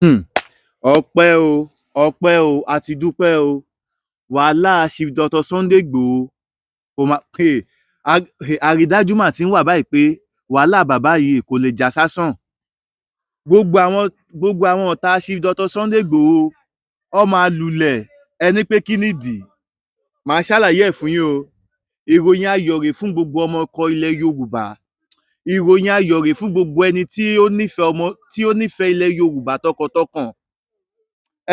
um ọpẹ́ o ọpẹ́ o a ti dúpẹ́ o wàhálà Chief Dr. Sunday Igboho kò má àrídájú mà ti ń wà báyìí pé wàhálà bàbá yìí kò lè já sásán. Gbogbo àwọn ọ̀tá Chief Dr. Sunday Igboho wọ́n máa lulẹ̀ ẹni pé kí nìdí màá ṣàlàyé ẹ̀ fún yín o. Ìròyìn ayọ̀ rèé fún gbogbo ọmọ ọkọ ilẹ̀ Yorùbá, ìròyìn ayọ̀ rèé fún gbogbo ẹni tí ó nífẹ̀ẹ́ ilẹ̀ Yorùbá tọkàntọkàn.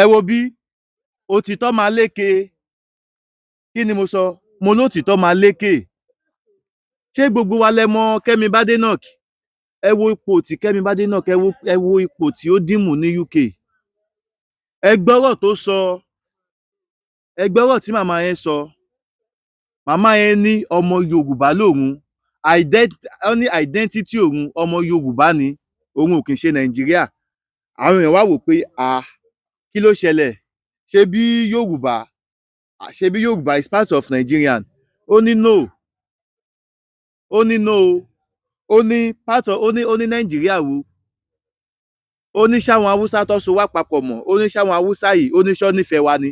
Ẹ wo bí òtítọ́ máa lékè. Kí ni mo sọ? Mo lótìítọ́ máa lékè. Ṣé gbogbo wa lẹ mọ Kẹ́mi Badenoch? Ẹ wo ipò tí Kẹ́mi Badenoch, ẹ wo ipò tí ó dìmú ní UK. Ẹ gbọ́rọ̀ tó sọ, ẹ gbọ́rọ̀ tí màmá yẹn sọ. Màmá yẹn ní ọmọ Yorùbá lòun, ó ní identity òun ọmọ Yorùbá ni, òun ò kì í ṣe Nàìjíríà. Àwọn èèyàn wá wò pé kí ló ṣẹlẹ̀? Ṣebí Yorùbá is part of Nigerian? Ó ní no, ó ní no, ó ní Nàìjíríà wo, ó ní ṣáwọn Haúsá tó so wá papọ̀ mọ́, ó ní ṣáwọn Haúsá yìí, ó ní ṣọ́ nífẹ̀ẹ́ wa ni.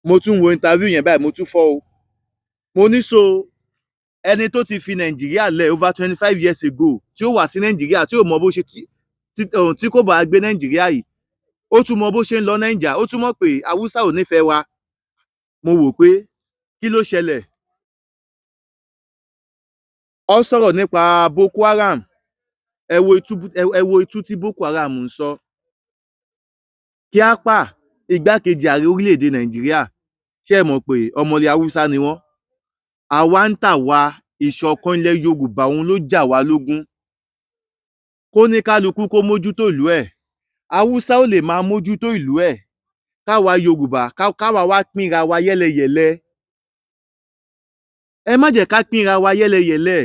Mo tún wo interview yẹn báyìí, mo tún fọ́ o. Mo ní so ẹni tó ti fi Nàìjíríà lẹ̀ over 25 years ago, tí ó wá sí Nàìjíríà, tí ò mọ bó ṣe tí kò bá gbé Nàìjíríà yìí, ó tún mọ bó ṣe ń lọ Nàìjà, ó tún mọ̀ pé Haúsá ò nífẹ̀ẹ́ wa. Mo wò pé kí ló ṣẹlẹ̀? Ó sọ̀rọ̀ nípa Boko Haram. Ẹ wo itú tí Boko Haram ń sọ. Kíápà igbákejì ààrẹ orílẹ̀-èdè Nàìjíríà, ṣé ẹ mọ̀ pé ọmọ ilẹ̀ Haúsá ni wọ́n? Àwa ń tà wá ìṣọ̀kan ilẹ̀ Yorùbá, òun ló jà wá lógún. Kó ní kálukú kó mójútó ìlú ẹ̀. Haúsá ò lè máa mójútó ìlú ẹ̀. Káwa Yorùbá káwa wá pínra wa yẹ́lẹyẹ̀lẹ. Ẹ má jẹ́ ká pínra wa yẹ́lẹyẹ̀lẹ.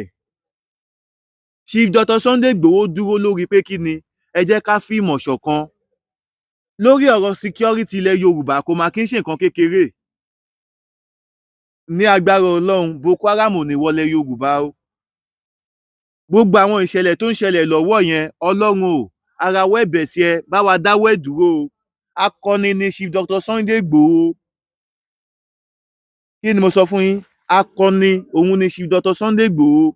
Chief Dr. Sunday Igboho dúró lórí pé kí ni? Ẹ jẹ́ ká fi ìmọ̀ ṣọ̀kan. Lórí ọ̀rọ̀ security ilẹ̀ Yorùbá kò máa kí ń ṣe nǹkan kékeré. Ní agbára Ọlọ́run, Boko Haram ò ní wọlé Yorùbá o. Gbogbo àwọn ìṣẹ̀lẹ̀ tó ń ṣẹlẹ̀ lọ́wọ́ yẹn, Ọlọ́run o, arawọ́ ẹ̀bẹ̀ sí ẹ, bá wa dáwọ́ ẹ̀ dúró o. Akọni ni Chief Dr. Sunday Igboho. Kí ni mo sọ fún yín? Akọni òun ni Chief Dr. Sunday Igboho.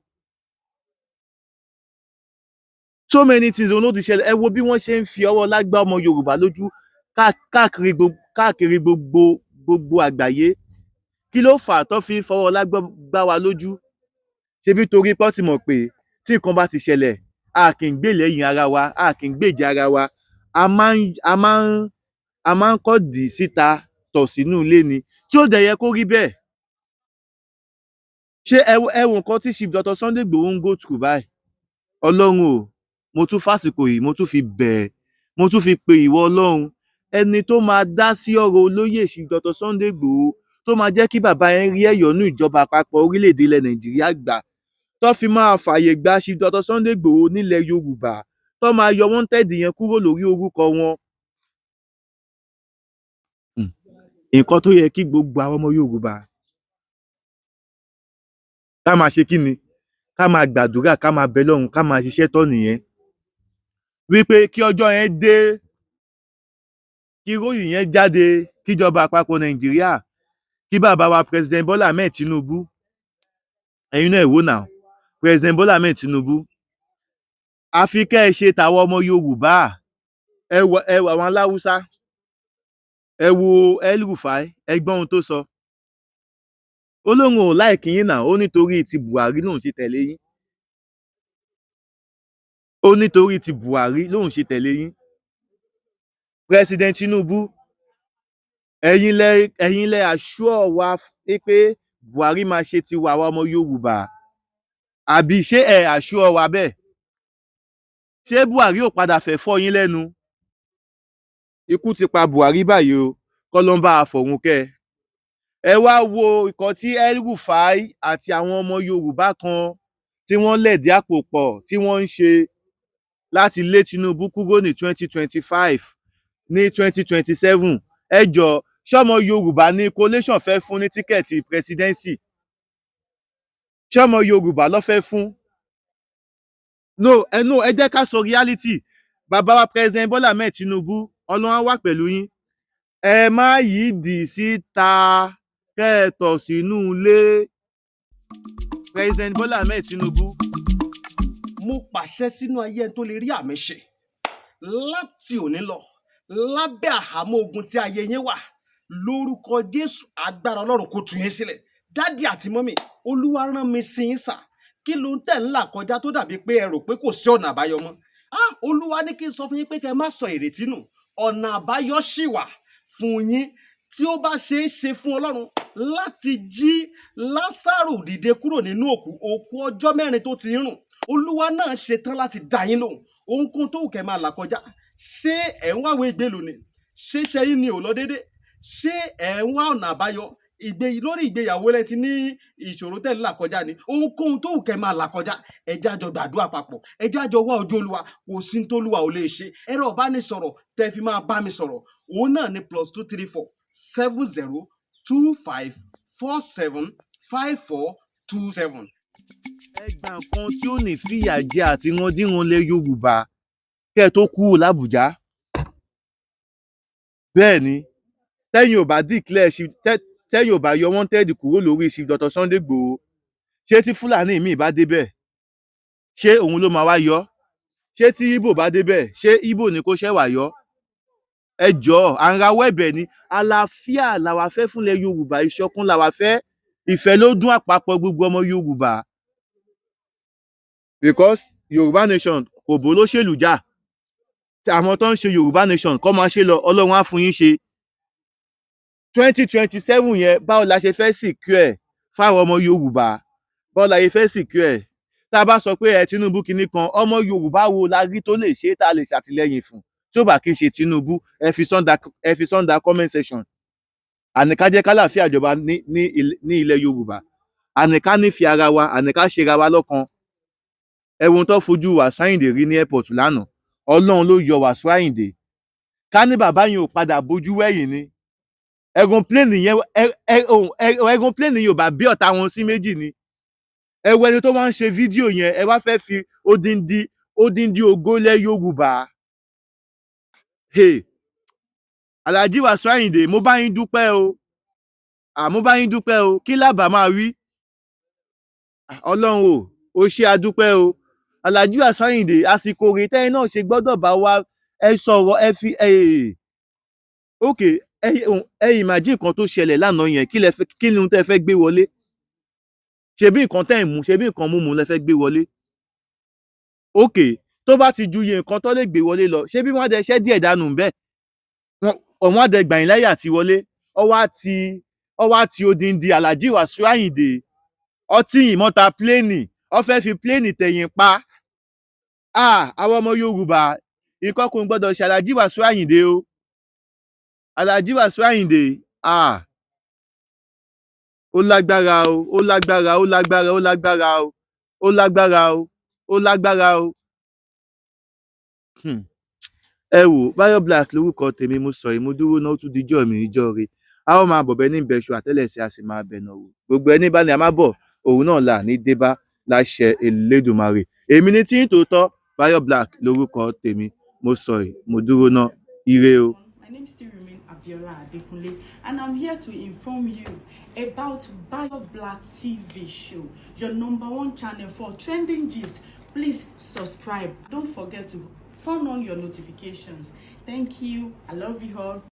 So many things òun ló ti ṣẹlẹ̀. Ẹ wo bí wọ́n ṣe ń fi ọwọ́ lágbá ọmọ Yorùbá lójú káàkiri gbogbo àgbáyé. Kí ló fà á tó fi ń fọwọ́ lágbá wa lójú? Ṣebí torí pé ó ti mọ̀ pé tí nǹkan bá ti ṣẹlẹ̀, a kì í gbè lẹ́yìn ara wa, a kì í gbèjà ara wa. A máa ń kọ́dì síta tọ̀ sínú ilé ni, tí ó dẹ̀ yẹ kó rí bẹ́ẹ̀. Ṣé ẹ wo nǹkan tí Chief Dr. Sunday Igboho ń go through báyìí? Ọlọ́run o, mo tún fásìkò yìí, mo tún fi bẹ̀, mo tún fi pe ìwọ Ọlọ́run, ẹni tó máa dá sí ọ̀rọ̀ olóyè Chief Dr. Sunday Igboho, tó máa jẹ́ kí bàbá yẹn rí ẹ̀yọ́nú ìjọba àpapọ̀ orílẹ̀-èdè ilẹ̀ Nàìjíríà gbà, tó fi máa fààyè gba Chief Dr. Sunday Igboho nílẹ̀ Yorùbá, tó máa yọ wanted yẹn kúrò lórí orúkọ wọn. Nǹkan tó yẹ kí gbogbo àwọn ọmọ Yorùbá ká máa ṣe kí ni? Ká máa gbàdúrà, ká máa bẹ Ọlọ́run, ká máa ṣiṣẹ́ tọ́ nìyẹn. Wípé kí ọjọ́ yẹn dé, kí ìròyìn yẹn jáde, kíjọba àpapọ̀ Nàìjíríà, kí bàbá wa President Bola Ahmed Tinubu, ẹ̀yin náà ẹ wò náà, President Bola Ahmed Tinubu, àfi kẹ́ ẹ ṣe tàwọn ọmọ Yorùbá. Ẹ wo àwọn aláwùsá, ẹ wo El-Rufai, ẹ gbọ́ ohun tó sọ. Ó lóun ò láìkí yín náà, ó nítorí ti Buhari lòun ṣe tẹ̀lé yín. Ó nítorí ti Buhari lòun ṣe tẹ̀lé yín. President Tinubu, ẹ̀yin lẹ assure wa pé Buhari máa ṣe tiwa àwa ọmọ Yorùbá. Àbí ṣé ẹ assure wa bẹ́ẹ̀? Ṣé Buhari ò padà fẹ́ fọ́ yín lẹ́nu? Ikú ti pa Buhari báyìí o, kọ́lọ́n bá fọ̀run kẹ́. Ẹ wá wo nǹkan tí El-Rufai àti àwọn ọmọ Yorùbá kan tí wọ́n lẹ̀dí àpò pọ̀ tí wọ́n ń ṣe láti lé Tinubu kúrò ní 2025 ní 2027. Ẹ jọ ṣọmọ Yorùbá ní coalition fẹ́ fún ní tíkẹ́ẹ̀tì presidency? Ṣọmọ Yorùbá ló fẹ́ fún? No, ẹ jẹ́ ká sọ reality. bàbá wa president Bọ́lá Ahmed Tinubu Ọlọ́run á wà pẹ̀lú yín. Ẹ má yídì síta kẹ́ẹ̀tọ̀ sínú ilé. President Bọ́lá Ahmed Tinubu. Mo pàṣẹ sínú ayé ẹni tó lè rí àmì ṣe láti òní lọ lábẹ́ àhámọ́ ogun tí ayé yín wà lórúkọ Jésù agbára Ọlọ́run kó tú yín sílẹ̀. Dádì àti mọ́mì, Olúwa rán mi sí yín sà. Kí ló ń tẹ̀ ń là kọjá tó dàbí pé ẹ rò pé kò sí ọ̀nà àbáyọ mọ́? Olúwa ní kí n sọ fún yín pé kẹ́ má sọ ìrètí nù. Ọ̀nà àbáyọ ṣì wà fún yín tí ó bá ṣe é ṣe fún Ọlọ́run láti jí Lásárù dìde kúrò nínú òkú ọjọ́ 4 tó ti rùn. Olúwa náà ṣetán láti dá yín lóhùn. Ohunkóhun tó wù kẹ́ máa là kọjá. Ṣé ẹ̀ ń wáwé ìgbélú ni? Ṣé iṣẹ́ yín ni ò lọ déédé? Ṣé ẹ̀ ń wá ọ̀nà àbáyọ? Lórí ìgbéyàwó lẹ ti ní ìṣòro tẹ́ ń là kọjá ni. Ohunkóhun tó wù kẹ́ máa là kọjá. Ẹ jẹ́ á jọ gbàdúrà papọ̀. Ẹ jẹ́ á jọ wá ojú Olúwa. Kò sí ní t'Olúwa ò lè ṣe. Ẹ̀rọ ìbánisọ̀rọ̀ tẹ́ fi máa bá mi sọ̀rọ̀. Òun náà ni +234 70 25 47 54 27. Ẹ gba nǹkan tí ó ní fìyà jẹ àti randíran lẹ Yorùbá kẹ́ ẹ tó kúrò l'Ábùjá. Bẹ́ẹ̀ ni, tẹ́yìn ò bá declare tẹ́yìn ò bá yọ wanted kúrò lórí Chief Dr. Sunday Igboho, ṣé tí Fúlàní míì bá débẹ̀, ṣé òun ló máa wá yọ? Ṣé tí Ìgbò bá débẹ̀, ṣé Ìgbò ni kó ṣẹ̀ wá yọ? Ẹ jọ̀ọ́, à ń rawọ́ ẹ̀bẹ̀ ni. Àlàáfíà làwa fẹ́ fúnlẹ̀ Yorùbá, ìṣọ̀kan làwa fẹ́. Ìfẹ́ ló dún àpapọ̀ gbogbo ọmọ Yorùbá. Because Yorùbá nation kò bó lóṣèlú jà. Àwọn tó ń ṣe Yorùbá nation kọ́ máa ṣe lọ, Ọlọ́run á fún yín ṣe. 2027 yẹn báwo la ṣe fẹ́ secure ẹ̀ fáwọn ọmọ Yorùbá? Báwo la ṣe fẹ́ secure ẹ̀? Tá a bá sọ pé Tinubu kinní kan, ọmọ Yorùbá wo la rí tó lè ṣe tá a lè ṣàtìlẹ́yìn fún? Tí ó bá kí n ṣe Tinubu, ẹ fi sọ́ndà comment section. Àníká jẹ́ kálàáfíà ìjọba ní ilẹ̀ Yorùbá. Àníká nífẹ̀ẹ́ ara wa, àníká ṣe ra wa lọ́kan. Ẹ̀wọ̀n tó fojú Wasiu Ayinde rí ní airport lánàá. Ọlọ́run ló yọ Wasiu Ayinde. Ká ní bàbá yẹn ò padà bójú wẹ̀yìn ni. Aeroplane yẹn ò bá bí ọ̀tá wọn sí méjì ni. Ẹ wo ẹni tó wá ń ṣe fídíò yẹn, ẹ wá fẹ́ fi odindi ògo lẹ̀ Yorùbá. Alhaji Wasiu Ayinde, mo bá yín dúpẹ́ o. Mo bá yín dúpẹ́ o. Kí lábàá máa wí? Ọlọ́run o ṣé a dúpẹ́ o. Alhaji Wasiu Ayinde, àsìkò rèé tẹ́yìn náà ṣe gbọ́dọ̀ bá wa ẹ sọ̀rọ̀ ẹ fi ẹ imagine nǹkan tó ṣẹlẹ̀ lánàá yẹn, kí ni ohun tẹ́ fẹ́ gbé wọlé? Ṣebí nǹkan tẹ́ ń mú, ṣebí nǹkan múmu lẹ fẹ́ gbé wọlé? Tó bá ti ju iye nǹkan tó lè gbé wọlé lọ, ṣebí wọ́n á dẹ ṣẹ́ díẹ̀ dànù bẹ́ẹ̀. Wọ́n á dẹ gbà yín láyè àti wọlé. Ọwọ́ àti odindi Alhaji Wasiu Ayinde. Ọtí yìí mọ́ta pléènì, ọ fẹ́ fi pléènì tẹ̀yìn pa. Àwọn ọmọ Yorùbá, nǹkan kò gbọ́dọ̀ ṣe Alhaji Wasiu Ayinde o. Alhaji Wasiu Ayinde, ó lágbára o, ó lágbára, ó lágbára, ó lágbára o, ó lágbára o, ó lágbára o. Ẹ wò, Bayo Black lórúkọ tèmi, mo sọ yìí, mo dúró náà ó tún dijọ́ mi ìjọ re. A ó máa bọ̀bẹ́ ní ìbẹ̀ṣù àtẹ́lẹsẹ̀, a sì máa bẹ̀nà wò. Gbogbo ẹni bá ní a máa bọ̀, òun náà là ní débá láṣẹ Elédùmarè. Èmi ní tí ń tòótọ́, Bayo Black lórúkọ tèmi, mo sọ yìí, mo dúró náà, ire o. My name still remains Abiola Adekunle, and I'm here to inform you about Bayo Black TV show, your #1 channel for trending gist. Please subscribe. Don't forget to turn on your notifications. Thank you. I love you all.